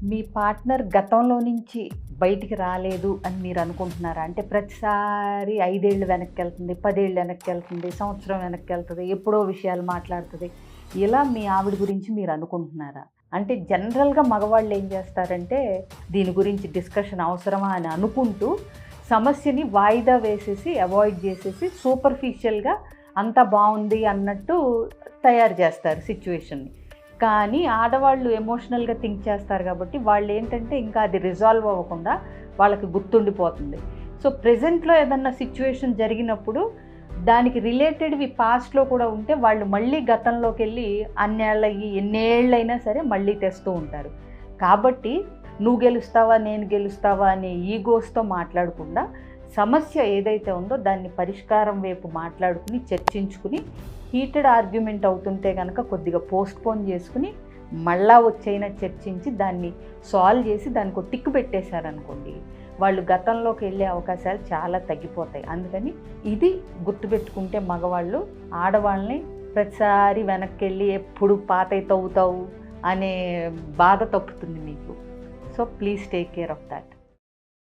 మీ partner గతంలో నుంచి బయటికి రాలేదు అని మీరు అనుకుంటున్నారా? అంటే ప్రతిసారి 5 ఏళ్ళు వెనక్కెళ్తుంది, 10 ఏళ్ళు వెనక్కెళ్తుంది, సంవత్సరం వెనక్కెళ్తది, ఎప్పుడో విషయాలు మాట్లాడుతది. ఇలా మీ ఆవిడ గురించి మీరు అనుకుంటున్నారా? అంటే జనరల్‌గా మగవాళ్ళు ఏం చేస్తారంటే, దీని గురించి డిస్కషన్ అవసరమా అని అనుకుంటూ, సమస్యని వాయిదా వేసేసి, అవాయిడ్ చేసేసి, సూపర్ఫిషియల్‌గా అంతా బావుంది అన్నట్టు తయారు చేస్తారు సిట్యుయేషన్‌ని. కానీ ఆడవాళ్ళు ఎమోషనల్‌గా థింక్ చేస్తారు కాబట్టి వాళ్ళేంటంటే ఇంకా అది రిజాల్వ్ అవ్వకుండా వాళ్ళకి గుర్తుండిపోతుంది. సో, ప్రెజెంట్‌లో ఏదన్నా సిట్యుయేషన్ జరిగినప్పుడు దానికి రిలేటెడ్‌వి పాస్ట్‌లో కూడా ఉంటే వాళ్ళు మళ్ళీ గతంలోకెళ్ళి అన్నేళ్ళయ్యి ఎన్నేళ్ళైనా సరే మళ్ళీ తెస్తూ ఉంటారు. కాబట్టి నువ్వు గెలుస్తావా, నేను గెలుస్తావా అనే ఈగోస్‌తో మాట్లాడకుండా సమస్య ఏదైతే ఉందో దాన్ని పరిష్కారం వైపు మాట్లాడుకుని, చర్చించుకుని హీటెడ్ ఆర్గ్యుమెంట్ అవుతుంటే గనక కొద్దిగా పోస్ట్‌పోన్ చేసుకుని, మళ్ళా వచ్చైనా చర్చించి దాన్ని సాల్వ్ చేసి దానికో టిక్ పెట్టేశారనుకోండి, వాళ్ళు గతంలోకి వెళ్ళే అవకాశాలు చాలా తగ్గిపోతాయి. అందుకని ఇది గుర్తుపెట్టుకుంటే మగవాళ్ళు ఆడవాళ్ళని ప్రతిసారి వెనక్కెళ్ళి ఎప్పుడు పాతయి తవ్వుతావు అనే బాధ తప్పుతుంది మీకు. So, please take care of that.